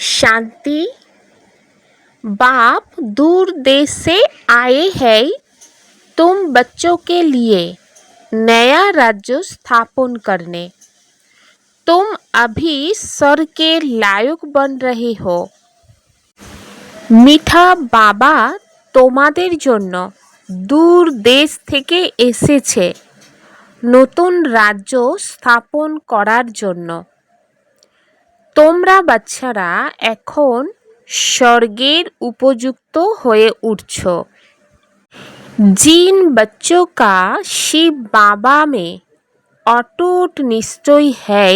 शांति। बाप दूर देश से आए हैं तुम बच्चों के लिए नया राज्य स्थापन करने। तुम अभी स्वर्ग के लायक बन रहे हो। মিঠা বাবা তোমাদের জন্য দূর দেশ থেকে এসেছে নতুন রাজ্য স্থাপন করার জন্য। তোমরা বাচ্চারা এখন স্বর্গের উপযুক্ত হয়ে উঠছ। जिन बच्चों का शिव बाबा में अटूट निश्चय है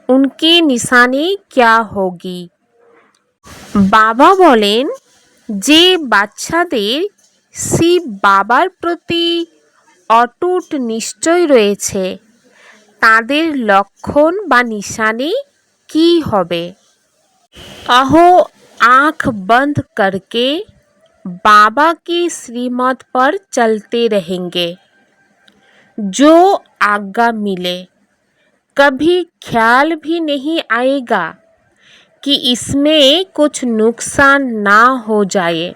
उनकी निशानी क्या होगी। বাবা বলেন যে বাচ্চাদের শিব বাবার প্রতি অটুট নিশ্চয় রয়েছে তাদের লক্ষণ বা নিশানি কি হবে। अहो आँख बंद करके बाबा की श्रीमत पर चलते रहेंगे। जो आज्ञा मिले कभी ख्याल भी नहीं आएगा कि इसमें कुछ नुकसान ना हो जाए,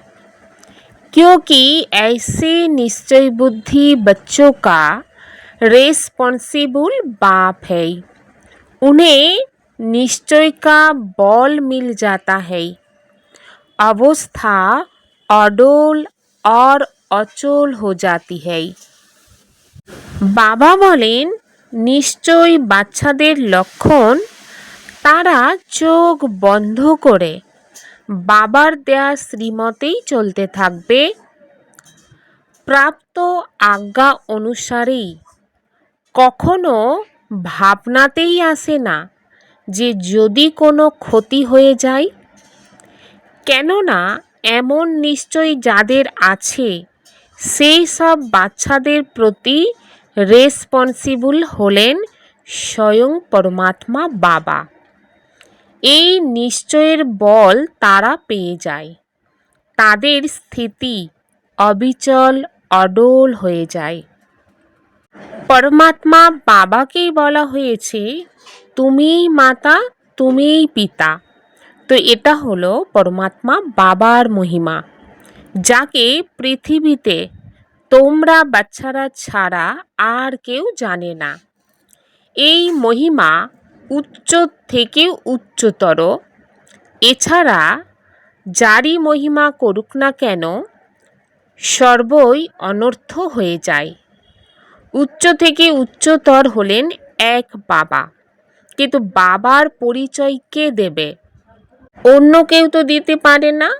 क्योंकि ऐसे निश्चय बुद्धि बच्चों का रेस्पॉन्सिबल बाप है। उन्हें निश्चय का बल मिल जाता है। अवस्था अडोल और अचल हो जाती है। बाबा बोलें निश्चय बाচ্চাদের লক্ষণ তারা চোখ বন্ধ করে বাবার দেয়া শ্রীমতেই চলতে থাকবে। প্রাপ্ত আজ্ঞা অনুসারেই কখনো ভাবনাতেই আসে না যে যদি কোনো ক্ষতি হয়ে যায়, কেননা এমন নিশ্চয় যাদের আছে সেই সব বাচ্চাদের প্রতি রেসপন্সিবল হলেন স্বয়ং পরমাত্মা বাবা। এই নিশ্চয়ের বল তারা পেয়ে যায়, তাদের স্থিতি অবিচল অডল হয়ে যায়। পরমাত্মা বাবাকেই বলা হয়েছে তুমিই মাতা তুমিই পিতা। তো এটা হলো পরমাত্মা বাবার মহিমা, যাকে পৃথিবীতে তোমরা বাচ্চারা ছাড়া আর কেউ জানে না। এই মহিমা উচ্চ থেকে উচ্চতর। এছাড়া যারই মহিমা করুক না কেন সর্বই অনর্থ হয়ে যায়। উচ্চ থেকে উচ্চতর হলেন এক বাবা, কিন্তু বাবার পরিচয় কে দেবে? অন্য কেউ তো দিতে পারে না।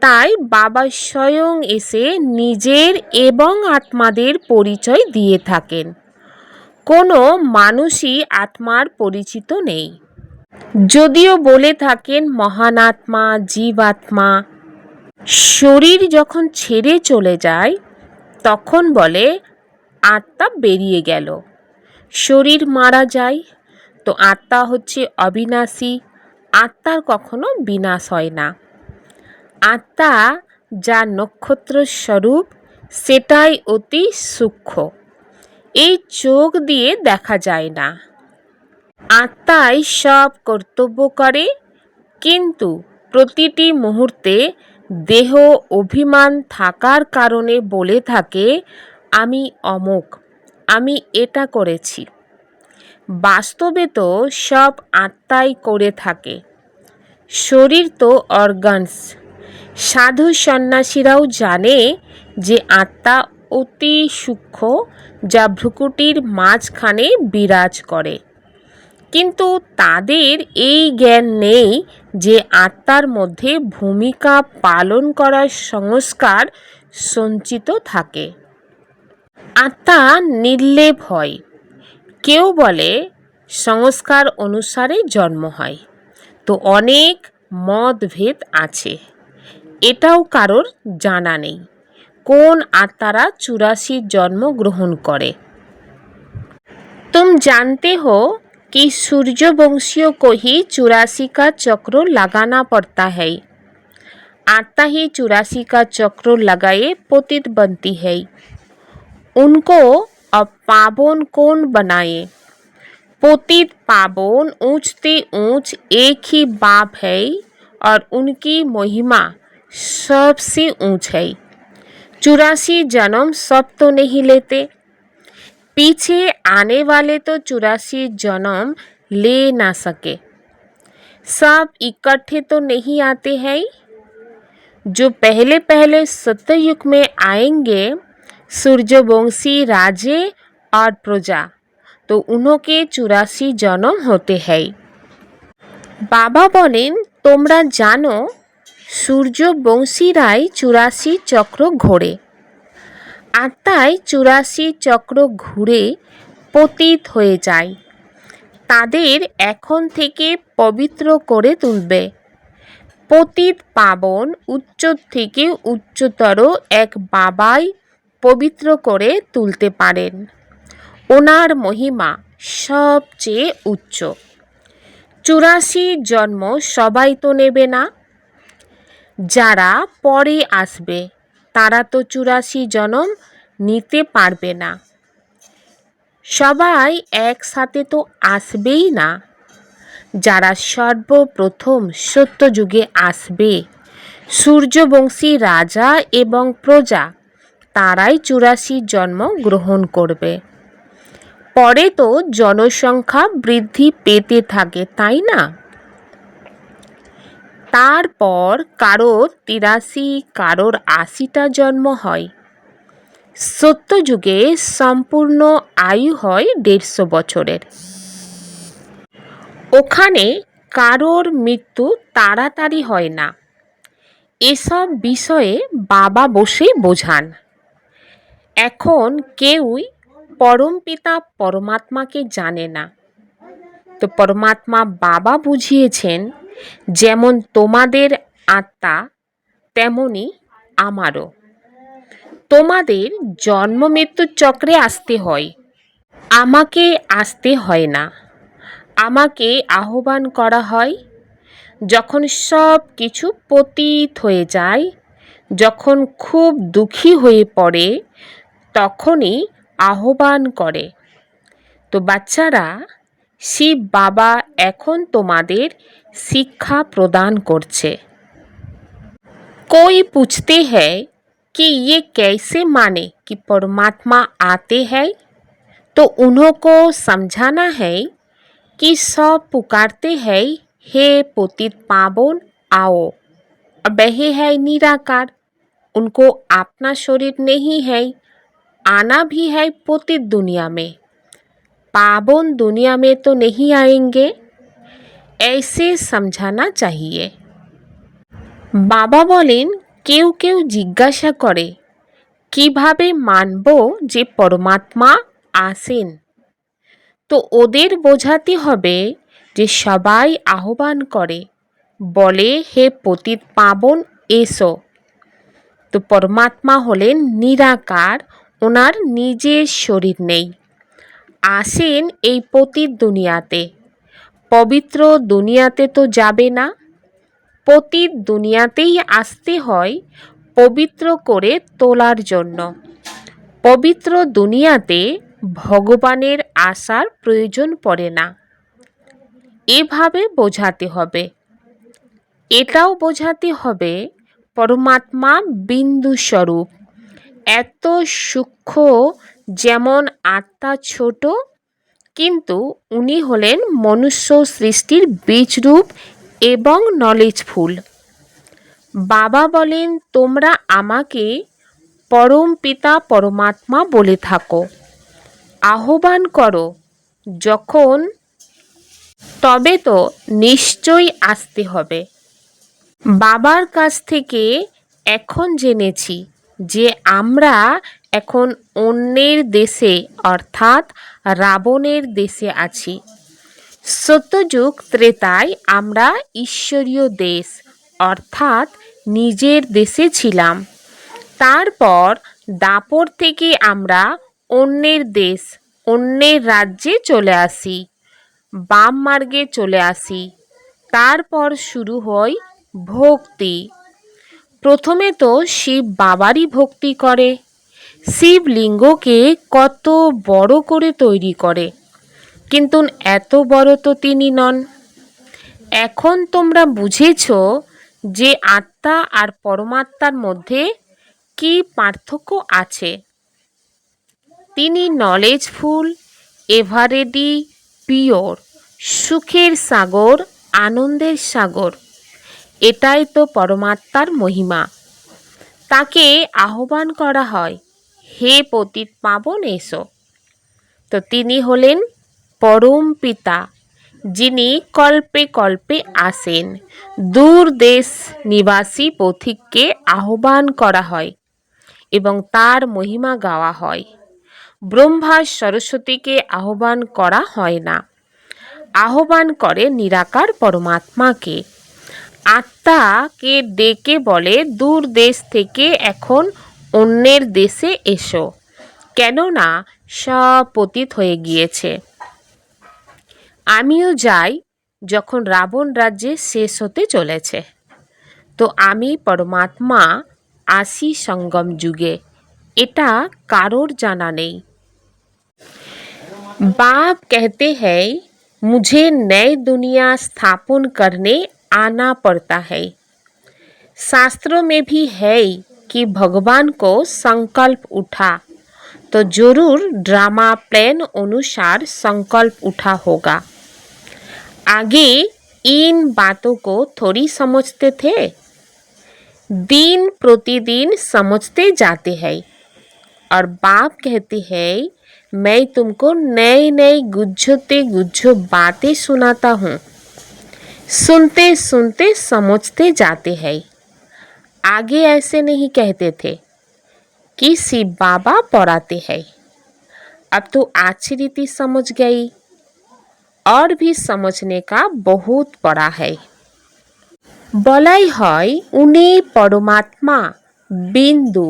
তাই বাবা স্বয়ং এসে নিজের এবং আত্মাদের পরিচয় দিয়ে থাকেন। কোনো মানুষই আত্মার পরিচিত নেই। যদিও বলে থাকেন মহান আত্মা জীবাত্মা, শরীর যখন ছেড়ে চলে যায় তখন বলে আত্মা বেরিয়ে গেল। শরীর মারা যায় তো আত্মা হচ্ছে অবিনাশী, আত্মার কখনো বিনাশ হয় না। আত্মা যা নক্ষত্র স্বরূপ সেটাই অতি সূক্ষ্ম, এই চোখ দিয়ে দেখা যায় না। আত্মাই সব কর্তব্য করে, কিন্তু প্রতিটি মুহূর্তে দেহ অভিমান থাকার কারণে বলে থাকে আমি অমুক, আমি এটা করেছি। বাস্তবে তো সব আত্মাই করে থাকে। শরীর তো অর্গানস। সাধু সন্ন্যাসীরাও জানে যে আত্মা অতি সূক্ষ্ম, যা ভ্রূকুটির মাঝখানে বিরাজ করে, কিন্তু তাদের এই জ্ঞান নেই যে আত্মার মধ্যে ভূমিকা পালন করার সংস্কার সঞ্চিত থাকে। আত্মা নির্লেপ হয়। কেউ বলে সংস্কার অনুসারে জন্ম হয়, তো অনেক মতভেদ আছে। এটাও কারোর জানা নেই কোন আত্মারা 84 জন্ম গ্রহণ করে। तुम जानते हो कि सूर्यवंशियों को ही 84 का चक्र लगाना पड़ता है। आत्मा ही 84 का चक्र लगाए पतित बनती है। उनको अब पावन कौन बनाए? पतित पावन ऊंचते ऊंच एक ही बाप है और उनकी महिमा सबसे ऊंच है। 84 जन्म सब तो नहीं लेते, पीछे आने वाले तो 84 जन्म ले ना सके। सब इकट्ठे तो नहीं आते हैं। जो पहले पहले सत्ययुग में आएंगे सूर्यवंशी राजे और प्रजा, तो उनके 84 जन्म होते हैं। बाबा बोलें তোমরা জানো সূর্যবংশীরাই 84 চক্র ঘোরে, আত্মায় 84 চক্র ঘুরে পতিত হয়ে যায়। তাদের এখন থেকে পবিত্র করে তুলবে। পতিত পাবন উচ্চ থেকে উচ্চতর এক বাবাই পবিত্র করে তুলতে পারেন। ওনার মহিমা সবচেয়ে উচ্চ। 84 জন্ম সবাই তো নেবে না। যারা পরে আসবে তারা তো 84 জন্ম নিতে পারবে না। সবাই একসাথে তো আসবেই না। যারা সর্বপ্রথম সত্যযুগে আসবে সূর্যবংশী রাজা এবং প্রজা, তারাই 84 জন্ম গ্রহণ করবে। পরে তো জনসংখ্যা বৃদ্ধি পেতে থাকে, তাই না? তারপর কারোর 83, কারোর 80টা জন্ম হয়। সত্যযুগে সম্পূর্ণ আয়ু হয় 150 বছরের। ওখানে কারোর মৃত্যু তাড়াতাড়ি হয় না। এসব বিষয়ে বাবা বসে বোঝান। এখন কেউই পরমপিতা পরমাত্মাকে জানে না। তো পরমাত্মা বাবা বুঝিয়েছেন, যেমন তোমাদের আত্মা তেমনি আমারও। তোমাদের জন্ম মৃত্যুর চক্রে আসতে হয়, আমাকে আসতে হয় না। আমাকে আহ্বান করা হয় যখন সব কিছু পতিত হয়ে যায়, যখন খুব দুঃখী হয়ে পড়ে, তখনই আহ্বান করে। তো বাচ্চারা, শিব বাবা এখন তোমাদের শিক্ষা প্রদান করছে। कोई पूछते हैं कि ये कैसे माने कि परमात्मा आते हैं, तो उन्होंने समझाना है कि सब पुकारते हैं हे पतित पावन आओ। अब वह है निराकार, उनको अपना शरीर नहीं है, आना भी है पतित दुनिया में, पावन दुनिया में तो नहीं आएंगे। ऐसे समझाना चाहिए। বাবা বলেন কেউ কেউ জিজ্ঞাসা করে কিভাবে মানব যে পরমাত্মা আসেন। তো ওদের বোঝাতে হবে যে সবাই আহ্বান করে, বলে হে পতিত পাবন এসো। তো পরমাত্মা হলেন নিরাকার, ওনার নিজের শরীর নেই, আসেন এই পতিত দুনিয়াতে। পবিত্র দুনিয়াতে তো যাবে না, পতিত দুনিয়াতেই আসতে হয় পবিত্র করে তোলার জন্য। পবিত্র দুনিয়াতে ভগবানের আসার প্রয়োজন পড়ে না। এভাবে বোঝাতে হবে। এটাও বোঝাতে হবে পরমাত্মা বিন্দু স্বরূপ, এত সূক্ষ্ম, যেমন আত্মা ছোট, কিন্তু উনি হলেন মনুষ্য সৃষ্টির বীজরূপ এবং নলেজফুল। বাবা বলেন তোমরা আমাকে পরম পিতা পরমাত্মা বলে থাকো, আহ্বান করো যখন, তবে তো নিশ্চয়ই আসতে হবে। বাবার কাছ থেকে এখন জেনেছি যে আমরা এখন অন্যের দেশে অর্থাৎ রাবণের দেশে আছি। সত্যযুগ ত্রেতায় আমরা ঈশ্বরীয় দেশ অর্থাৎ নিজের দেশে ছিলাম। তারপর দাপর থেকে আমরা অন্যের দেশ, অন্যের রাজ্যে চলে আসি, বাম মার্গে চলে আসি। তারপর শুরু হয় ভক্তি। প্রথমে তো শিব বাবারই ভক্তি করে, শিবলিঙ্গকে কত বড় করে তৈরি করে, কিন্তু এত বড় তো তিনি নন। এখন তোমরা বুঝেছ যে আত্মা আর পরমাত্মার মধ্যে কি পার্থক্য আছে। তিনি নলেজফুল, এভারেডি, পিওর, সুখের সাগর, আনন্দের সাগর। এটাই তো পরমাত্মার মহিমা। তাকে আহ্বান করা হয়, হে পতিত পাবন এসো। তো তিনি হলেন পরম পিতা, যিনি কল্পে কল্পে আসেন। দূর দেশ নিবাসী পথিককে আহ্বান করা হয় এবং তার মহিমা গাওয়া হয়। ব্রহ্মা সরস্বতীকে আহ্বান করা হয় না, আহ্বান করে নিরাকার পরমাত্মাকে। আত্মাকে ডেকে বলে, দূর দেশ থেকে এখন অন্যের দেশে এসো, কেননা সব পতিত হয়ে গিয়েছে। আমিও যাই যখন রাবণ রাজ্যে শেষ হতে চলেছে। তো আমি পরমাত্মা আসি সঙ্গম যুগে, এটা কারোর জানা নেই। बाप कहते हैं मुझे नई दुनिया स्थापन करने आना पड़ता है। शास्त्रों में भी है कि भगवान को संकल्प उठा तो जरूर ड्रामा प्लान अनुसार संकल्प उठा होगा। आगे इन बातों को थोड़ी समझते थे, दिन प्रतिदिन समझते जाते हैं। और बाप कहते हैं मैं तुमको नई नई गुच्छते गुच्छ बातें सुनाता हूँ, सुनते सुनते समझते जाते हैं। आगे ऐसे नहीं कहते थे कि शिव बाबा पढ़ाते हैं। अब तो अच्छी रीति समझ गई, और भी समझने का बहुत पड़ा है। বলাই হয় উনি পরমাত্মা বিন্দু।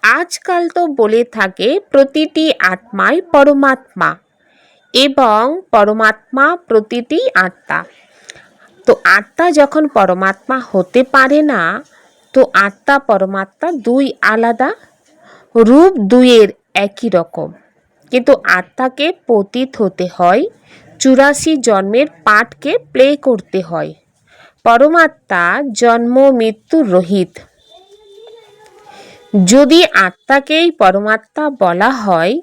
আজকাল তো বলে থাকে প্রতিটি আত্মাই পরমাত্মা এবং পরমাত্মা প্রতিটি আত্মা। তো আত্মা যখন পরমাত্মা হতে পারে না, তো আত্মা পরমাত্মা দুই আলাদা, রূপ দুইয়ের একই রকম, কিন্তু আত্মাকে পতিত হতে হয়, 84 জন্মের পাঠকে প্লে করতে হয়। পরমাত্মা জন্ম মৃত্যু রহিত। যদি আত্মাকেই পরমাত্মা বলা হয়,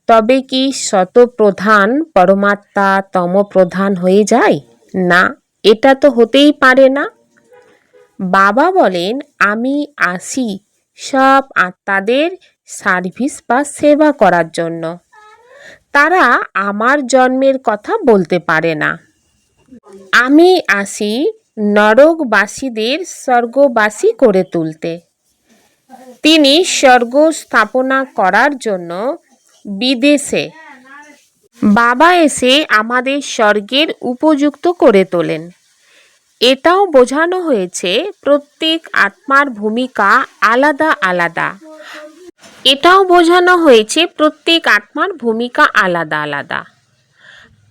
তবে কি শতপ্রধান পরমাত্মা তমপ্রধান হয়ে যায়? না, এটা তো হতেই পারে না। বাবা বলেন আমি আসি সব আত্মাদের সার্ভিস বা সেবা করার জন্য। তারা আমার জন্মের কথা বলতে পারে না। আমি আসি নরকবাসীদের স্বর্গবাসী করে তুলতে। তিনি স্বর্গ স্থাপনা করার জন্য বিদেশে বাবা এসে আমাদের স্বর্গের উপযুক্ত করে তোলেন। এটাও বোঝানো হয়েছে প্রত্যেক আত্মার ভূমিকা আলাদা আলাদা।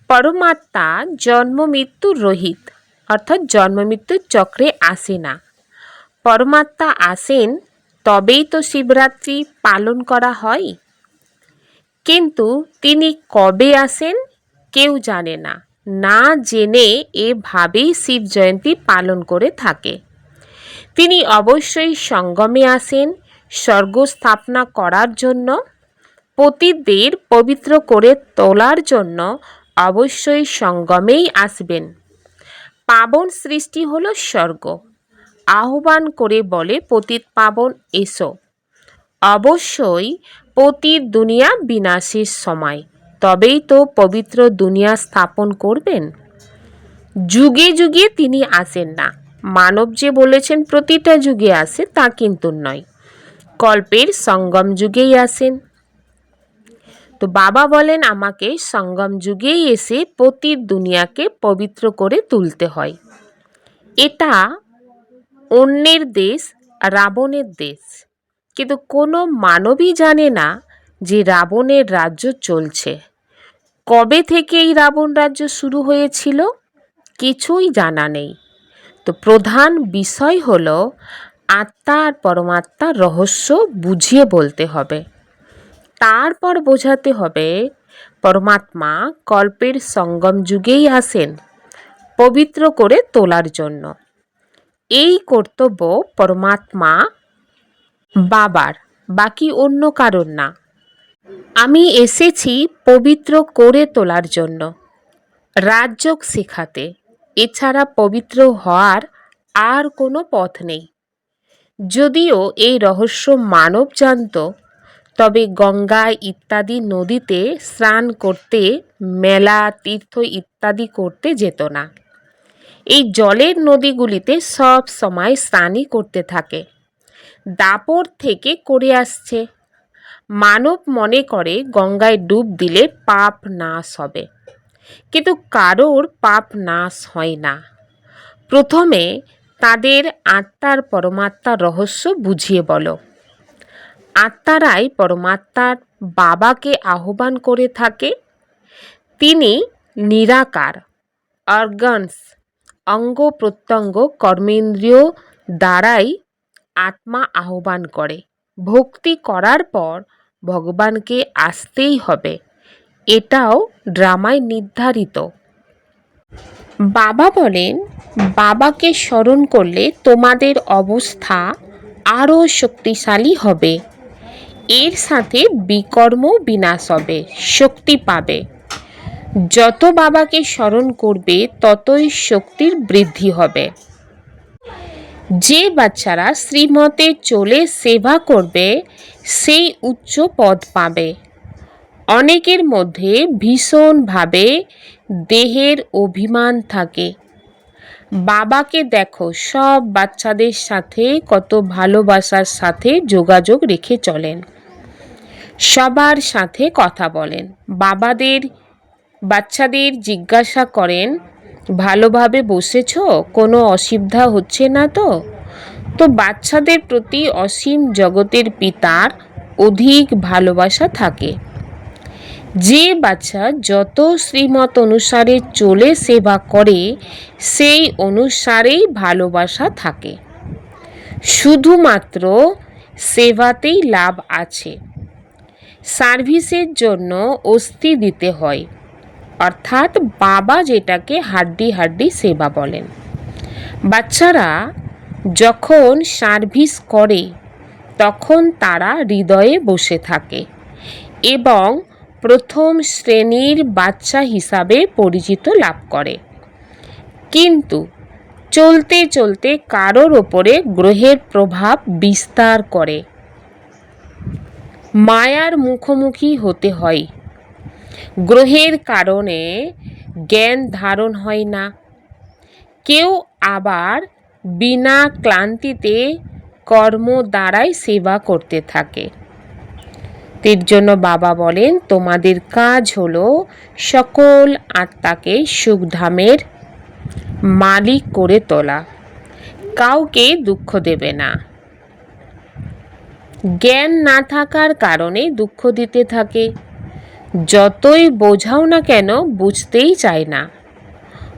পরমাত্মা জন্ম মৃত্যু রহিত, অর্থাৎ জন্ম মৃত্যুর চক্রে আসে না। পরমাত্মা আসেন তবেই তো শিবরাত্রি পালন করা হয়, কিন্তু তিনি কবে আসেন কেউ জানে না। না জেনে এভাবেই শিব জয়ন্তী পালন করে থাকে। তিনি অবশ্যই সঙ্গমে আসেন স্বর্গ স্থাপনা করার জন্য, পতিতদের পবিত্র করে তোলার জন্য অবশ্যই সঙ্গমেই আসবেন। পাবন সৃষ্টি হলো স্বর্গ। আহ্বান করে বলে পতিত পাবন এসো। অবশ্যই পতিত দুনিয়া বিনাশের সময়, তবেই তো পবিত্র দুনিয়া স্থাপন করবেন। যুগে যুগে তিনি আসেন না। মানব যে বলেছেন প্রতিটা যুগে আসে, তা কিন্তু নয়, কল্পের সঙ্গম যুগেই আসেন। তো বাবা বলেন আমাকে সঙ্গম যুগেই এসে পতিত দুনিয়াকে পবিত্র করে তুলতে হয়। এটা অন্যের দেশ, রাবণের দেশ, কিন্তু কোনো মানবই জানে না যে রাবণের রাজ্য চলছে। কবে থেকে এই রাবণ রাজ্য শুরু হয়েছিল কিছুই জানা নেই। তো প্রধান বিষয় হলো আত্মা আর পরমাত্মার রহস্য বুঝিয়ে বলতে হবে। তারপর বোঝাতে হবে পরমাত্মা কল্পের সঙ্গম যুগেই আসেন পবিত্র করে তোলার জন্য। এই কর্তব্য পরমাত্মা বাবার, বাকি অন্য কারণ না। আমি এসেছি পবিত্র করে তোলার জন্য, রাজযোগ শেখাতে। এছাড়া পবিত্র হওয়ার আর কোনো পথ নেই। যদিও এই রহস্য মানব জানত, তবে গঙ্গা ইত্যাদি নদীতে স্নান করতে, মেলা তীর্থ ইত্যাদি করতে যেত না। এই জলের নদীগুলিতে সব সময় স্নানই করতে থাকে। দাপর থেকে করে আসছে। মানব মনে করে গঙ্গায় ডুব দিলে পাপ নাশ হবে, কিন্তু কারোর পাপ নাশ হয় না। প্রথমে তাদের আত্মার পরমাত্মার রহস্য বুঝিয়ে বলো। আত্মারাই পরমাত্মার বাবাকে আহ্বান করে থাকে। তিনি নিরাকার, অর্গানস, অঙ্গ প্রত্যঙ্গ কর্মেন্দ্রিয় দ্বারাই আত্মা আহ্বান করে। ভক্তি করার পর ভগবানকে আসতেই হবে, এটাও ড্রামায় নির্ধারিত। বাবা বলেন, বাবাকে স্মরণ করলে তোমাদের অবস্থা আরও শক্তিশালী হবে। এর সাথে বিকর্ম বিনাশ হবে, শক্তি পাবে। যত বাবাকে স্মরণ করবে ততই শক্তির বৃদ্ধি হবে। যে বাচ্চারা শ্রীমতে চলে সেবা করবে সেই উচ্চ পদ পাবে। অনেকের মধ্যে ভীষণভাবে দেহের অভিমান থাকে। বাবাকে দেখো, সব বাচ্চাদের সাথে কত ভালোবাসার সাথে যোগাযোগ রেখে চলেন, সবার সাথে কথা বলেন। বাচ্চাদের জিজ্ঞাসা করেন, ভালোভাবে বসেছ, কোনো অসুবিধা হচ্ছে না তো? তো বাচ্চাদের প্রতি অসীম জগতের পিতার অধিক ভালোবাসা থাকে। যে বাচ্চা যত শ্রীমত অনুসারে চলে সেবা করে সেই অনুসারেই ভালোবাসা থাকে। শুধুমাত্র সেবাতেই লাভ আছে। সার্ভিসের জন্য অস্থি দিতে হয়, অর্থাৎ বাবা যেটাকে হাড্ডি হাড্ডি সেবা বলেন। বাচ্চারা যখন সার্ভিস করে তখন তারা হৃদয়ে বসে থাকে এবং প্রথম শ্রেণীর বাচ্চা হিসাবে পরিচিত লাভ করে। কিন্তু চলতে চলতে কারোর ওপরে গ্রহের প্রভাব বিস্তার করে, মায়ার মুখোমুখি হতে হয়। গ্রহের কারণে জ্ঞান ধারণ হয় না। কেউ আবার বিনা ক্লান্তিতে কর্ম দ্বারাই সেবা করতে থাকে। এর জন্য বাবা বলেন, তোমাদের কাজ হলো সকল আত্মাকে সুখধামের মালিক করে তোলা, কাউকে দুঃখ দেবে না। জ্ঞান না থাকার কারণে দুঃখ দিতে থাকে। যতই বোঝাও না কেন বুঝতেই চায় না।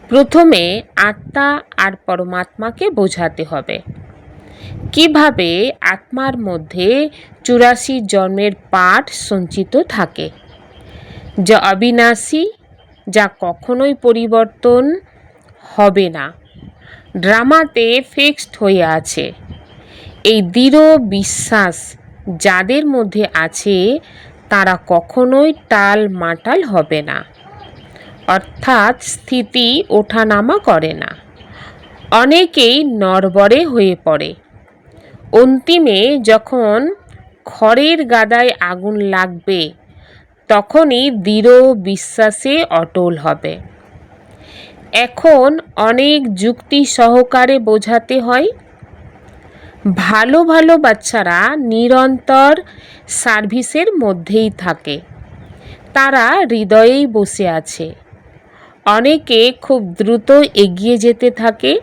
প্রথমে আত্মা আর পরমাত্মাকে বোঝাতে হবে। কিভাবে আত্মার মধ্যে 84 জন্মের পাঠ সঞ্চিত থাকে, যা অবিনাশী, যা কখনোই পরিবর্তন হবে না, ড্রামাতে ফিক্সড হয়ে আছে। এই দৃঢ় বিশ্বাস যাদের মধ্যে আছে তারা কখনোই টাল মাটাল হবে না, অর্থাৎ স্থিতি ওঠানামা করে না। অনেকেই নড়বড়ে হয়ে পড়ে। অন্তিমে যখন খড়ের গাদায় আগুন লাগবে তখনই দৃঢ় বিশ্বাসে অটল হবে। এখন অনেক যুক্তি সহকারে বোঝাতে হয়। ভালো ভালো বাচ্চারা নিরন্তর সার্ভিসের মধ্যেই থাকে, তারা হৃদয়েই বসে আছে। অনেকে খুব দ্রুত এগিয়ে যেতে থাকে,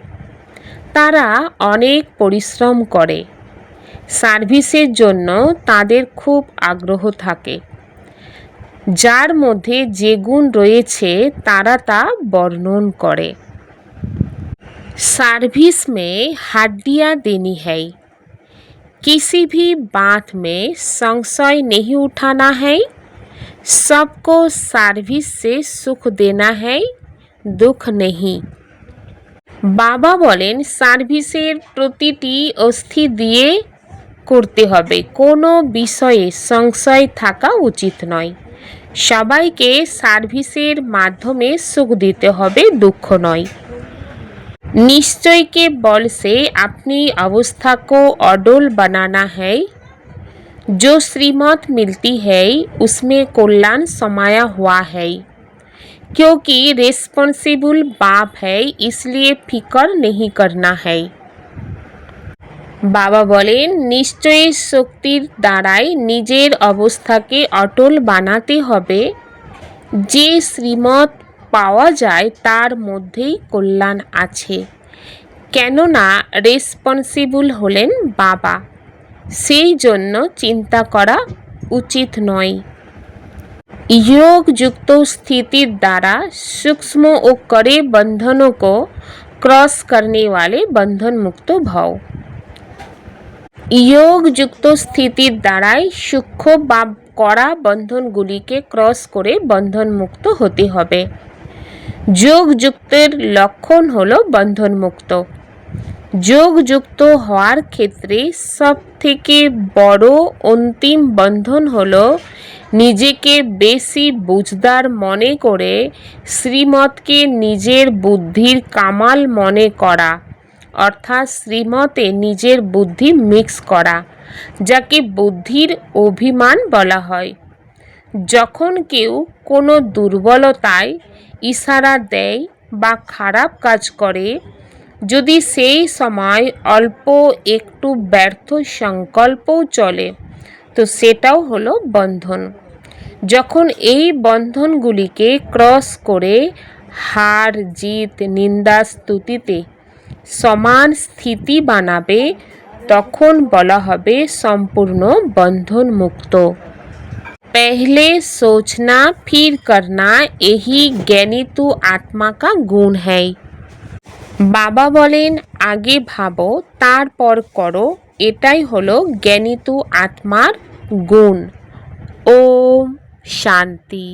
তারা অনেক পরিশ্রম করে। সার্ভিসের জন্য তাদের খুব আগ্রহ থাকে। যার মধ্যে যে গুণ রয়েছে তারা তা বর্ণন করে। सर्विस में हड्डियां देनी है, किसी भी बात में संशय नहीं उठाना है। सबको সার্ভিস से সুখ দেনা है দুঃখ नहीं। বাবা বলেন সার্ভিসের প্রতিটি অস্থি দিয়ে করতে হবে, কোনো বিষয়ে সংশয় থাকা উচিত নয়। সবাইকে সার্ভিসের মাধ্যমে সুখ দিতে হবে, দুঃখ নয়। निश्चय के बल से अपनी अवस्था को अडोल बनाना है। जो श्रीमत मिलती है उसमें कल्याण समाया हुआ है। क्योंकि रेस्पॉन्सिबल बाप है इसलिए फिक्र नहीं करना है। বাবা বলেন নিশ্চয়ই শক্তির দ্বারাই নিজের অবস্থাকে অটল বানাতে হবে। যে শ্রীমত পাওয়া যায় তার মধ্যেই কল্যাণ আছে, কেননা রেসপন্সিবল হলেন বাবা, সেই জন্য চিন্তা করা উচিত নয়। योग युक्त स्थिति द्वारा सूक्ष्म और कड़े बंधनों को क्रॉस करने वाले बंधन मुक्त भव। योग युक्त स्थितिर দ্বারাই সূক্ষ্ম বা কড়া বন্ধনগুলিকে ক্রস করে বন্ধন মুক্ত হতে হবে। যোগ যুক্তের লক্ষণ হলো বন্ধন মুক্ত। যোগ যুক্ত হওয়ার ক্ষেত্রে সব থেকে বড় অন্তিম বন্ধন হলো নিজেকে বেশি বুঝদার মনে করে শ্রীমতকে নিজের বুদ্ধির কামাল মনে করা, অর্থাৎ শ্রীমতে নিজের বুদ্ধি মিক্স করা, যাকে বুদ্ধির অভিমান বলা হয়। যখন কেউ কোনো দুর্বলতায় ইশারা দেয় বা খারাপ কাজ করে, যদি সেই সময় অল্প একটু ব্যর্থ সংকল্পও চলে, তো সেটাও হলো বন্ধন। যখন এই বন্ধনগুলিকে ক্রস করে হার জিত নিন্দা স্তুতিতে সমান স্থিতি বানাবে, তখন বলা হবে সম্পূর্ণ বন্ধন মুক্ত। पहले सोचना फिर करना यही জ্ঞানীতু আত্মা का गुण है। বাবা বলেন আগে ভাবো তারপর করো, এটাই হলো জ্ঞানীতু আত্মার গুণ। ওম শান্তি।